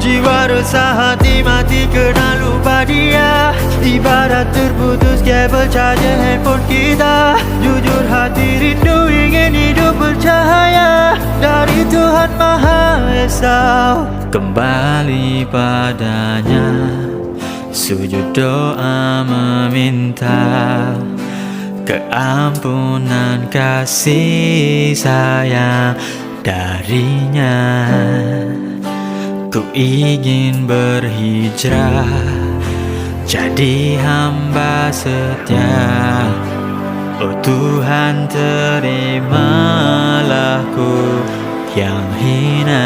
Jiwa resah, hati mati kena lupa dia. Ibarat terputus kabel charger handphone kita. Jujur hati rindu ingin hidup bercahaya dari Tuhan Maha Esa. Kembali padanya, sujud doa meminta keampunan kasih sayang darinya. Ku ingin berhijrah jadi hamba setia. Oh Tuhan, terimalah ku yang hina.